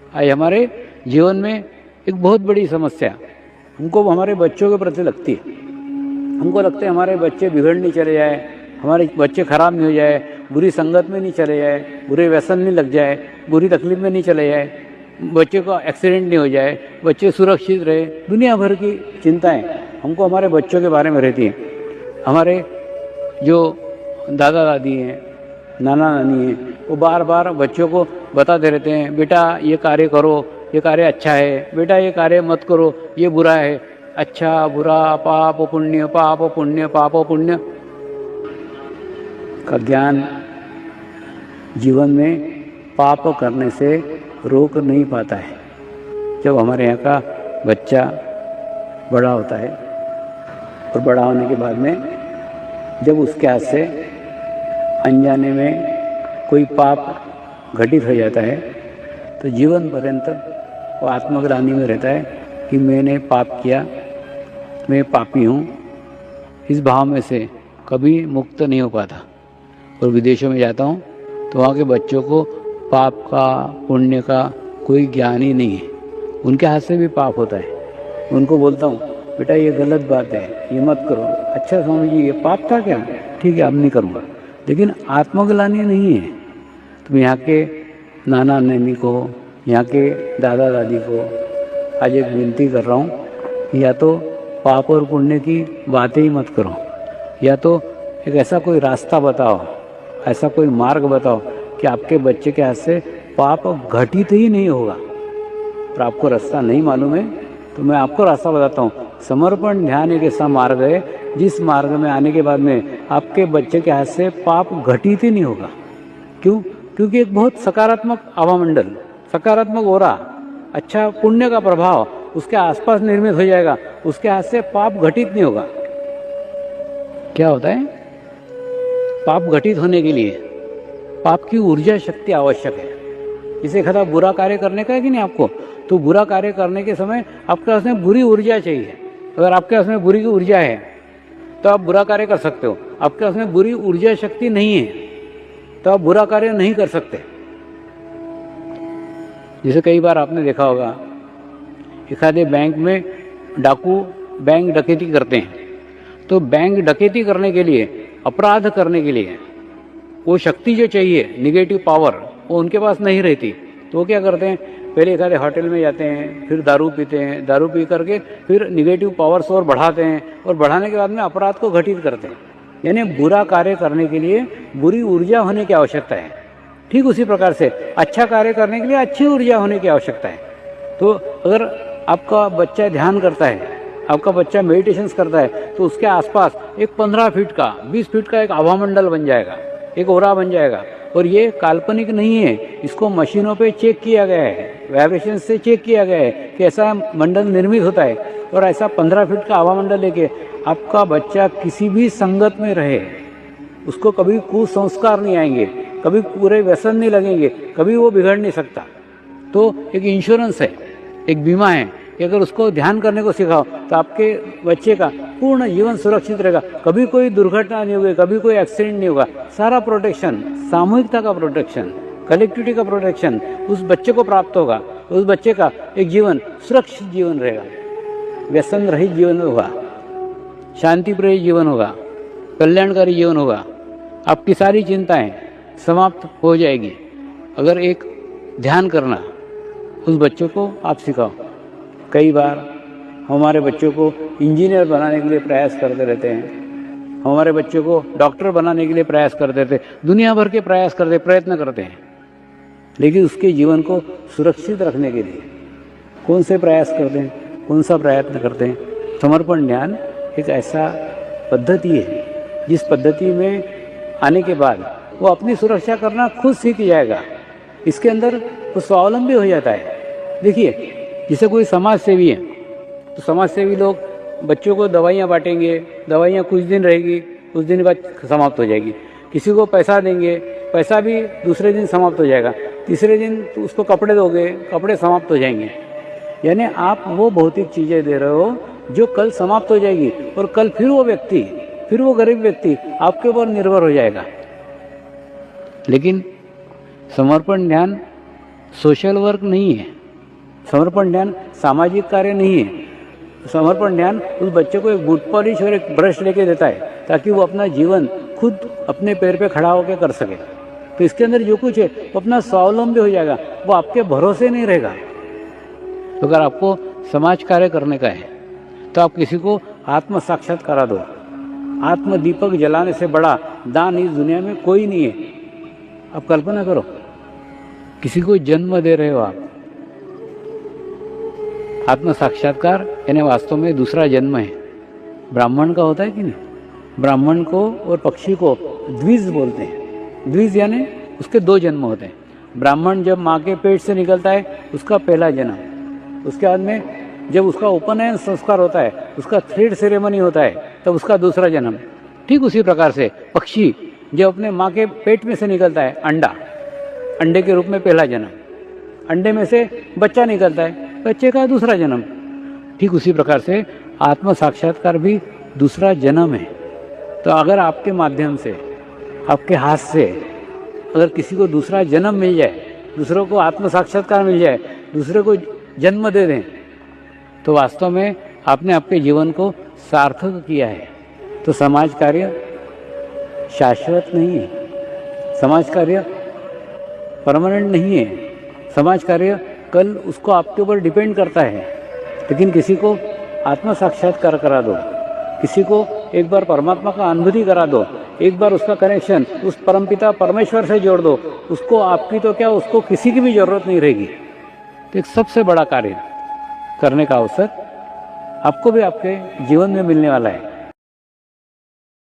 आज हमारे जीवन में एक बहुत बड़ी समस्या हमको हमारे बच्चों के प्रति लगती है। हमको लगता है हमारे बच्चे बिगड़ नहीं चले जाए, हमारे बच्चे खराब नहीं हो जाए, बुरी संगत में नहीं चले जाए, बुरे व्यसन नहीं लग जाए, बुरी तकलीफ में नहीं चले जाए, बच्चे को एक्सीडेंट नहीं हो जाए, बच्चे सुरक्षित रहे। दुनिया भर की चिंताएं हमको हमारे बच्चों के बारे में रहती हैं। हमारे जो दादा दादी हैं, नाना नानी हैं, वो बार बार बच्चों को बताते रहते हैं, बेटा ये कार्य करो, ये कार्य अच्छा है, बेटा ये कार्य मत करो, ये बुरा है। अच्छा बुरा, पाप पुण्य, पाप पुण्य, पाप पुण्य का ज्ञान जीवन में पाप करने से रोक नहीं पाता है। जब हमारे यहाँ का बच्चा बड़ा होता है और बड़ा होने के बाद में जब उसके हाथ से अनजाने में कोई पाप घटित हो जाता है तो जीवन पर्यंत वो आत्मग्लानि में रहता है कि मैंने पाप किया, मैं पापी हूँ। इस भाव में से कभी मुक्त नहीं हो पाता। और विदेशों में जाता हूँ तो वहाँ के बच्चों को पाप का, पुण्य का कोई ज्ञान ही नहीं है। उनके हाथ से भी पाप होता है। उनको बोलता हूँ, बेटा ये गलत बात है, ये मत करो। अच्छा स्वामी जी ये पाप था क्या? ठीक है अब नहीं करूँगा। लेकिन आत्मग्लानि नहीं है। तो यहाँ के नाना नानी को, यहाँ के दादा दादी को आज एक विनती कर रहा हूँ, या तो पाप और पुण्य की बातें ही मत करो, या तो एक ऐसा कोई रास्ता बताओ, ऐसा कोई मार्ग बताओ कि आपके बच्चे के हाथ से पाप घटित ही नहीं होगा। और आपको रास्ता नहीं मालूम है तो मैं आपको रास्ता बताता हूँ। समर्पण ध्यान एक ऐसा मार्ग है जिस मार्ग में आने के बाद में आपके बच्चे के हाथ से पाप घटित ही नहीं होगा। क्यों? क्योंकि एक बहुत सकारात्मक आवामंडल, सकारात्मक ओरा, अच्छा पुण्य का प्रभाव उसके आसपास निर्मित हो जाएगा। उसके हाथ से पाप घटित नहीं होगा। क्या होता है? पाप घटित होने के लिए पाप की ऊर्जा शक्ति आवश्यक है। जैसे खदा बुरा कार्य करने का है कि नहीं आपको, तो बुरा कार्य करने के समय आपके पास में बुरी ऊर्जा चाहिए। अगर आपके पास में बुरी ऊर्जा है तो आप बुरा कार्य कर सकते हो। आपके पास में बुरी ऊर्जा शक्ति नहीं है तो आप बुरा कार्य नहीं कर सकते। जैसे कई बार आपने देखा होगा, एक आधे बैंक में डाकू बैंक डकैती करते हैं, तो बैंक डकैती करने के लिए, अपराध करने के लिए वो शक्ति जो चाहिए, निगेटिव पावर, वो उनके पास नहीं रहती। तो वो क्या करते हैं, पहले एक आधे होटल में जाते हैं, फिर दारू पीते हैं, दारू पी करके फिर निगेटिव पावर्स और बढ़ाते हैं, और बढ़ाने के बाद में अपराध को घटित करते हैं। यानी बुरा कार्य करने के लिए बुरी ऊर्जा होने की आवश्यकता है। ठीक उसी प्रकार से अच्छा कार्य करने के लिए अच्छी ऊर्जा होने की आवश्यकता है। तो अगर आपका बच्चा ध्यान करता है, आपका बच्चा मेडिटेशन करता है, तो उसके आसपास एक 15 फीट का, 20 फीट का एक आभामंडल बन जाएगा, एक ओरा बन जाएगा। और ये काल्पनिक नहीं है, इसको मशीनों पे चेक किया गया है, वाइब्रेशन से चेक किया गया है कि ऐसा मंडल निर्मित होता है। और ऐसा 15 फीट का आभामंडल लेके आपका बच्चा किसी भी संगत में रहे, उसको कभी कुसंस्कार नहीं आएंगे, कभी पूरे व्यसन नहीं लगेंगे, कभी वो बिगड़ नहीं सकता। तो एक इंश्योरेंस है, एक बीमा है कि अगर उसको ध्यान करने को सिखाओ तो आपके बच्चे का पूर्ण जीवन सुरक्षित रहेगा। कभी कोई दुर्घटना नहीं होगी, कभी कोई एक्सीडेंट नहीं होगा। सारा प्रोटेक्शन, सामूहिकता का प्रोटेक्शन, कलेक्टिविटी का प्रोटेक्शन उस बच्चे को प्राप्त होगा। उस बच्चे का एक जीवन सुरक्षित जीवन रहेगा, व्यसन रहित जीवन होगा, शांतिप्रिय जीवन होगा, कल्याणकारी जीवन होगा। आपकी सारी चिंताएं समाप्त हो जाएगी अगर एक ध्यान करना उस बच्चों को आप सिखाओ। कई बार हमारे बच्चों को इंजीनियर बनाने के लिए प्रयास करते रहते हैं, हमारे बच्चों को डॉक्टर बनाने के लिए प्रयास करते रहते हैं, दुनिया भर के प्रयत्न करते हैं। लेकिन उसके जीवन को सुरक्षित रखने के लिए कौन से प्रयास करते हैं, कौन सा प्रयत्न करते हैं? समर्पण ध्यान एक ऐसा पद्धति है जिस पद्धति में आने के बाद वो अपनी सुरक्षा करना खुद सीख जाएगा। इसके अंदर वो स्वावलंबी हो जाता है। देखिए, जैसे कोई समाज सेवी है तो समाज सेवी लोग बच्चों को दवाइयाँ बांटेंगे, दवाइयाँ कुछ दिन रहेगी, कुछ दिन बाद समाप्त हो जाएगी। किसी को पैसा देंगे, पैसा भी दूसरे दिन समाप्त हो जाएगा, तीसरे दिन तो उसको कपड़े दोगे, कपड़े समाप्त हो जाएंगे। यानी आप वो भौतिक चीज़ें दे रहे हो जो कल समाप्त हो जाएगी, और कल फिर वो व्यक्ति, फिर वो गरीब व्यक्ति आपके ऊपर निर्भर हो जाएगा। लेकिन समर्पण ध्यान सोशल वर्क नहीं है। समर्पण ध्यान सामाजिक कार्य नहीं है। समर्पण ध्यान उस बच्चे को एक बूट पॉलिश और एक ब्रश लेके देता है ताकि वो अपना जीवन खुद अपने पैर पे खड़ा होकर कर सके। तो इसके अंदर जो कुछ है वो अपना स्वावलंबी हो जाएगा, वो आपके भरोसे नहीं रहेगा। तो अगर आपको समाज कार्य करने का है तो आप किसी को आत्म साक्षात्कार दो। आत्म दीपक जलाने से बड़ा दान इस दुनिया में कोई नहीं है। आप कल्पना करो, किसी को जन्म दे रहे हो आप। आत्म साक्षात्कार यानी वास्तव में दूसरा जन्म है। ब्राह्मण का होता है कि नहीं? ब्राह्मण को और पक्षी को द्विज बोलते हैं। द्विज यानी उसके दो जन्म होते हैं। ब्राह्मण जब माँ के पेट से निकलता है उसका पहला जन्म, उसके बाद में जब उसका उपनयन संस्कार होता है, उसका थ्रेड सेरेमनी होता है, तब उसका दूसरा जन्म। ठीक उसी प्रकार से पक्षी जब अपने माँ के पेट में से निकलता है अंडा, अंडे के रूप में पहला जन्म, अंडे में से बच्चा निकलता है, बच्चे का दूसरा जन्म। ठीक उसी प्रकार से आत्म साक्षात्कार भी दूसरा जन्म है। तो अगर आपके माध्यम से, आपके हाथ से अगर किसी को दूसरा जन्म मिल जाए, दूसरों को आत्म साक्षात्कार मिल जाए, दूसरे को जन्म दे दें, तो वास्तव में आपने आपके जीवन को सार्थक किया है। तो समाज कार्य शाश्वत नहीं है, समाज कार्य परमानेंट नहीं है। समाज कार्य कल उसको आपके ऊपर डिपेंड करता है। लेकिन किसी को आत्म साक्षात्कार करा दो, किसी को एक बार परमात्मा का अनुभूति करा दो, एक बार उसका कनेक्शन उस परमपिता परमेश्वर से जोड़ दो, उसको आपकी तो क्या, उसको किसी की भी जरूरत नहीं रहेगी। तो एक सबसे बड़ा कार्य करने का अवसर आपको भी आपके जीवन में मिलने वाला है।